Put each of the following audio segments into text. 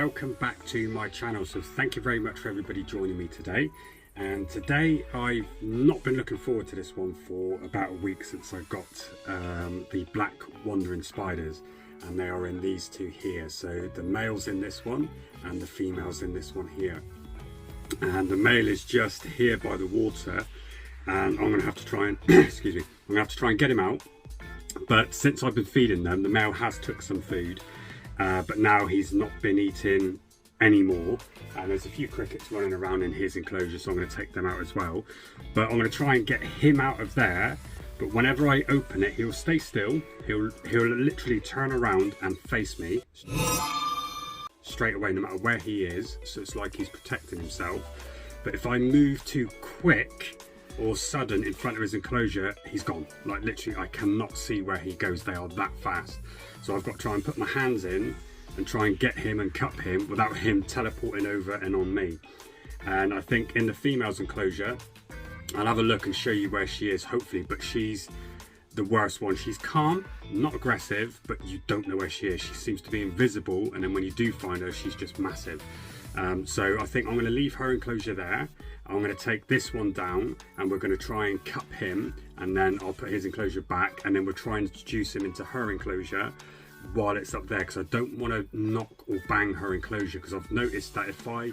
welcome back to my channel. So thank you very much for everybody joining me today. And today I've not been looking forward to this one for about a week since I got the black wandering spiders, and they are in these two here. So the male's in this one and the female's in this one here, and the male is just here by the water, and I'm gonna have to try and excuse me, I'm gonna have to try and get him out. But since I've been feeding them, the male has took some food, but now he's not been eating anymore, and there's a few crickets running around in his enclosure, so I'm going to take them out as well. But I'm going to try and get him out of there, but whenever I open it, he'll stay still. He'll literally turn around and face me straight away, no matter where he is, so it's like he's protecting himself. But if I move too quick or sudden in front of his enclosure, he's gone. Like literally, I cannot see where he goes. They are that fast. So I've got to try and put my hands in and try and get him and cup him without him teleporting over and on me. And I think in the female's enclosure, I'll have a look and show you where she is, hopefully, but she's the worst one. She's calm, not aggressive, but you don't know where she is. She seems to be invisible, and then when you do find her, she's just massive. So I think I'm going to leave her enclosure there. I'm going to take this one down and we're going to try and cup him, and then I'll put his enclosure back, and then we'll try and introduce him into her enclosure while it's up there, because I don't want to knock or bang her enclosure, because I've noticed that if I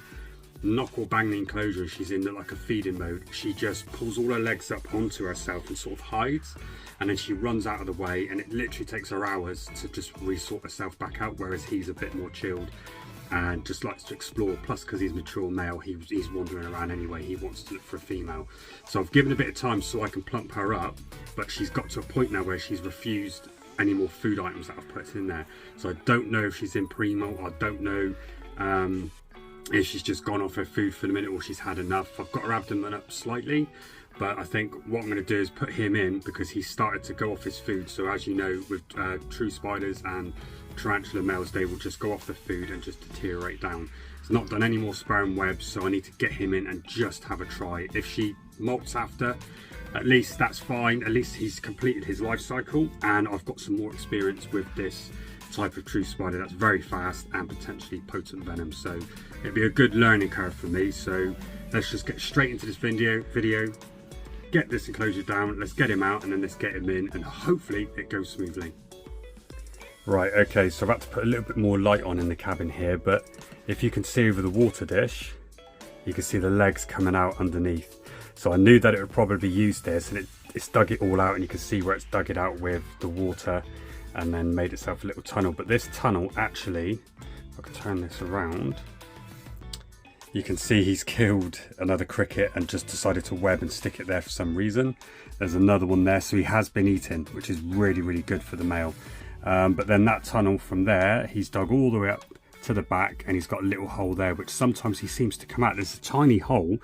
knock or bang the enclosure and she's in like a feeding mode, she just pulls all her legs up onto herself and sort of hides, and then she runs out of the way, and it literally takes her hours to just resort herself back out, whereas he's a bit more chilled and just likes to explore. Plus, because he's mature male, he's wandering around anyway. He wants to look for a female. So I've given a bit of time so I can plump her up, but she's got to a point now where she's refused any more food items that I've put in there. So I don't know if she's in primo. I don't know if she's just gone off her food for the minute or she's had enough. I've got her abdomen up slightly, but I think what I'm going to do is put him in, because he's started to go off his food. So as you know, with true spiders and tarantula males, they will just go off the food and just deteriorate down. It's not done any more sperm webs, so I need to get him in and just have a try. If she molts after, at least that's fine. At least he's completed his life cycle, and I've got some more experience with this type of true spider that's very fast and potentially potent venom. So it'd be a good learning curve for me. So let's just get straight into this video, get this enclosure down, let's get him out, and then let's get him in, and hopefully it goes smoothly. Right, okay, so I've had to put a little bit more light on in the cabin here, but if you can see over the water dish, you can see the legs coming out underneath. So I knew that it would probably use this, and it's dug it all out, and you can see where it's dug it out with the water and then made itself a little tunnel. But this tunnel actually, if I can turn this around, you can see he's killed another cricket and just decided to web and stick it there for some reason. There's another one there, so he has been eaten, which is really, really good for the male. But then that tunnel from there, he's dug all the way up to the back, and he's got a little hole there, which sometimes he seems to come out. There's a tiny hole,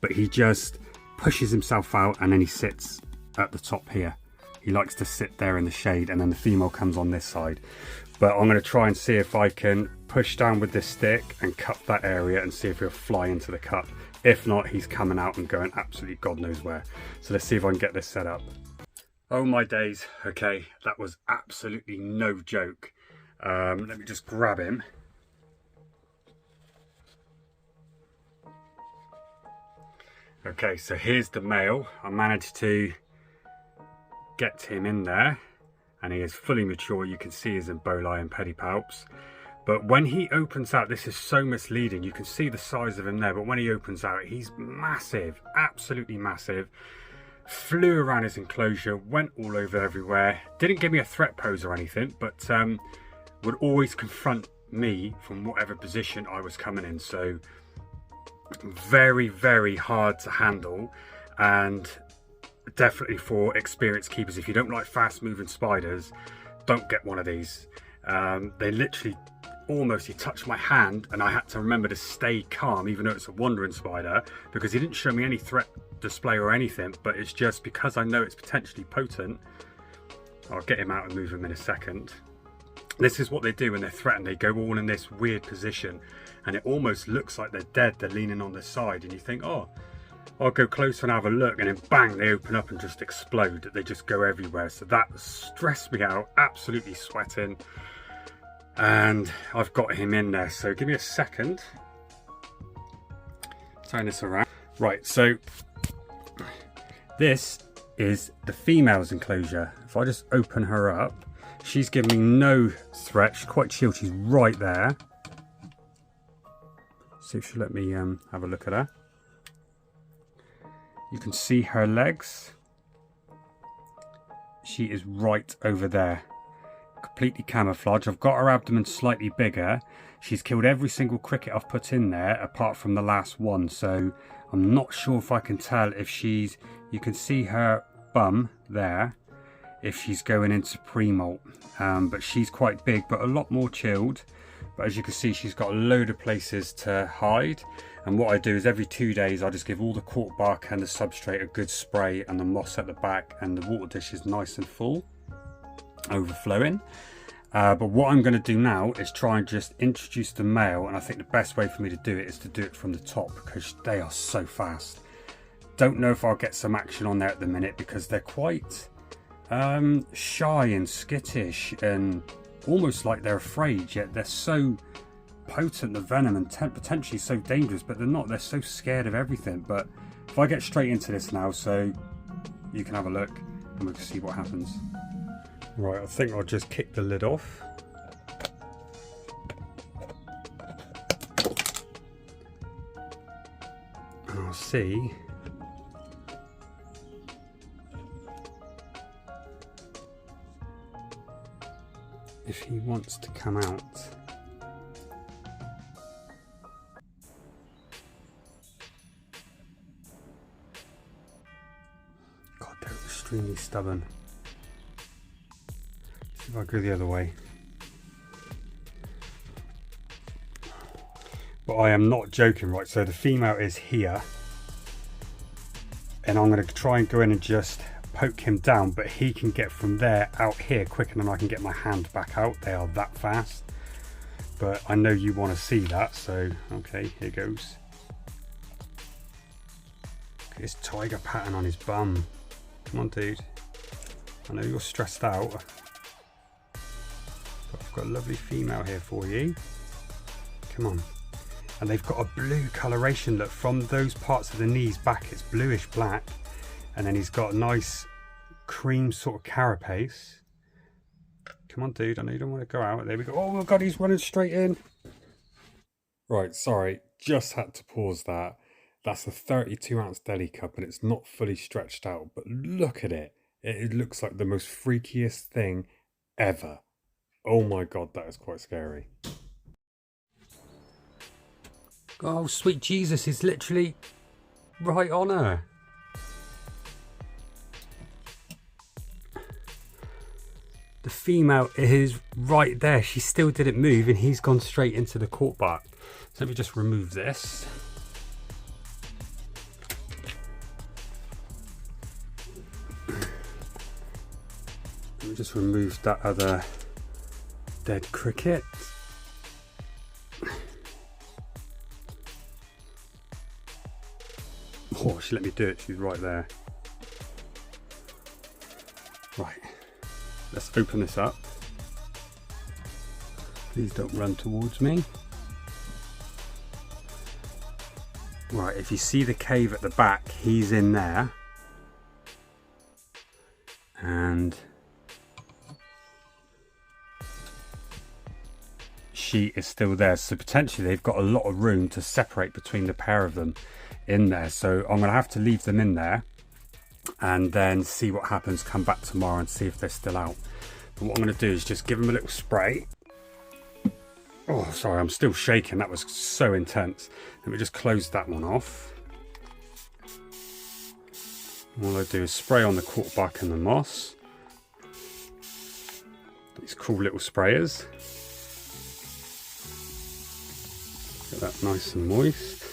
but he just pushes himself out, and then he sits at the top here. He likes to sit there in the shade, and then the female comes on this side. But I'm going to try and see if I can push down with this stick and cup that area and see if he'll fly into the cup. If not, he's coming out and going absolutely God knows where. So let's see if I can get this set up. Oh my days. Okay, that was absolutely no joke. Let me just grab him. Okay, so here's the male. I managed to get him in there, and he is fully mature. You can see his emboli and pedipalps. But when he opens out, this is so misleading. You can see the size of him there, but when he opens out, he's massive, absolutely massive. Flew around his enclosure, went all over everywhere. Didn't give me a threat pose or anything, but would always confront me from whatever position I was coming in. So very, very hard to handle, and definitely for experienced keepers. If you don't like fast moving spiders, don't get one of these. They literally almost, he touched my hand, and I had to remember to stay calm, even though it's a wandering spider, because he didn't show me any threat display or anything. But it's just because I know it's potentially potent. I'll get him out and move him in a second. This is what they do when they're threatened. They go all in this weird position, and it almost looks like they're dead. They're leaning on the side, and you think, oh, I'll go closer and have a look, and then bang, they open up and just explode. They just go everywhere. So that stressed me out, absolutely sweating. and I've got him in there. So give me a second. Turn this around. Right, so this is the female's enclosure. If I just open her up, she's giving me no threat. She's quite chilled. She's right there. See if she'll let me have a look at her. You can see her legs. She is right over there. Completely camouflaged. I've got her abdomen slightly bigger. She's killed every single cricket I've put in there apart from the last one. So I'm not sure if I can tell if she's... You can see her bum there, if she's going into pre-molt, but she's quite big but a lot more chilled. But as you can see, she's got a load of places to hide, and what I do is every 2 days I just give all the cork bark and the substrate a good spray, and the moss at the back, and the water dish is nice and full, overflowing. But what I'm going to do now is try and just introduce the male, and I think the best way for me to do it is to do it from the top because they are so fast. Don't know if I'll get some action on there at the minute because they're quite shy and skittish and almost like they're afraid, yet they're so potent, the venom, and potentially so dangerous, but they're not. They're so scared of everything. But if I get straight into this now, so you can have a look and we can see what happens. Right, I think I'll just kick the lid off. And I'll see if he wants to come out. God, they're extremely stubborn. See if I go the other way. But I am not joking, right? So the female is here, and I'm going to try and go in and just poke him down, but he can get from there out here quicker than I can get my hand back out. They are that fast. But I know you want to see that, so okay, here goes. Look at this tiger pattern on his bum. Come on, dude. I know you're stressed out, but I've got a lovely female here for you. Come on. And they've got a blue coloration. Look, from those parts of the knees back, it's bluish black. And then he's got a nice cream sort of carapace. Come on, dude. I know you don't want to go out. There we go. Oh my God, he's running straight in. Right, sorry. Just had to pause that. That's a 32-ounce deli cup and it's not fully stretched out. But look at it. It looks like the most freakiest thing ever. Oh my God, that is quite scary. Oh, sweet Jesus, he's literally right on her. The female is right there. She still didn't move and he's gone straight into the cork bark. So let me just remove this. Let me just remove that other dead cricket. Oh, she let me do it. She's right there. Right. Let's open this up. Please don't run towards me. Right, if you see the cave at the back, he's in there. And she is still there. So potentially they've got a lot of room to separate between the pair of them in there. So I'm going to have to leave them in there and then see what happens, come back tomorrow and see if they're still out. But what I'm going to do is just give them a little spray. Oh, sorry, I'm still shaking. That was so intense. Let me just close that one off. All I do is spray on the cork bark and the moss. These cool little sprayers. Get that nice and moist.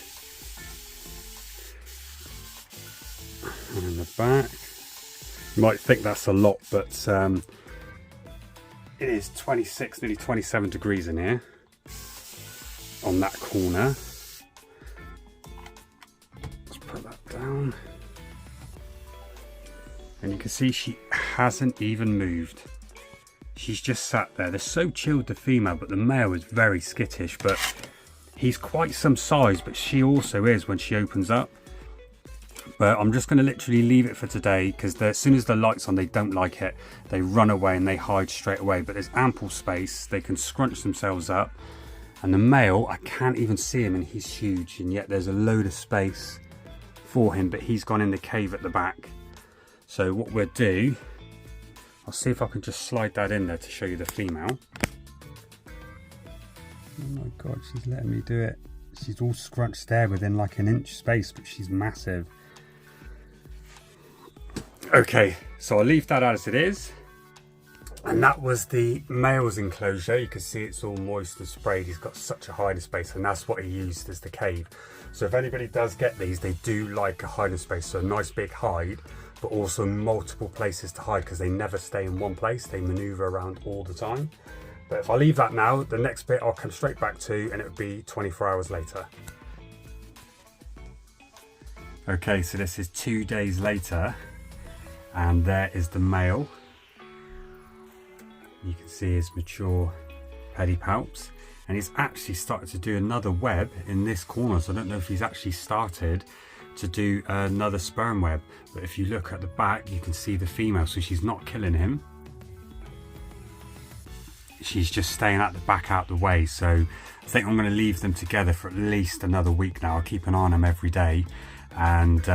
And in the back. You might think that's a lot, but it is 26, nearly 27 degrees in here. On that corner. Let's put that down. And you can see she hasn't even moved. She's just sat there. They're so chilled, the female, but the male is very skittish, but he's quite some size, but she also is when she opens up. But I'm just going to literally leave it for today, because as soon as the light's on, they don't like it. They run away and they hide straight away, but there's ample space. They can scrunch themselves up. And the male, I can't even see him, and he's huge, and yet there's a load of space for him, but he's gone in the cave at the back. So what we'll do, I'll see if I can just slide that in there to show you the female. Oh my god, she's letting me do it. She's all scrunched there within like an inch space, but she's massive. Okay, so I'll leave that as it is. And that was the male's enclosure. You can see it's all moist and sprayed. He's got such a hiding space, and that's what he used as the cave. So if anybody does get these, they do like a hiding space. So a nice big hide, but also multiple places to hide, because they never stay in one place. They maneuver around all the time. But if I leave that now, the next bit I'll come straight back to, and it would be 24 hours later. Okay, so this is 2 days later, and there is the male. You can see his mature pedipalps, and he's actually started to do another web in this corner. So I don't know if he's actually started to do another sperm web, but if you look at the back, you can see the female, so she's not killing him. She's just staying at the back, out the way. So I think I'm going to leave them together for at least another week now. I'll keep an eye on them every day, and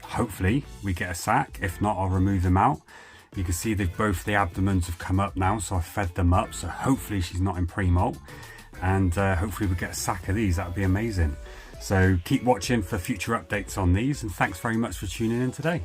hopefully we get a sack. If not, I'll remove them out. You can see they've both, the abdomens have come up now, so I fed them up. So hopefully she's not in pre-molt, and hopefully we get a sack of these. That would be amazing. So keep watching for future updates on these, and thanks very much for tuning in today.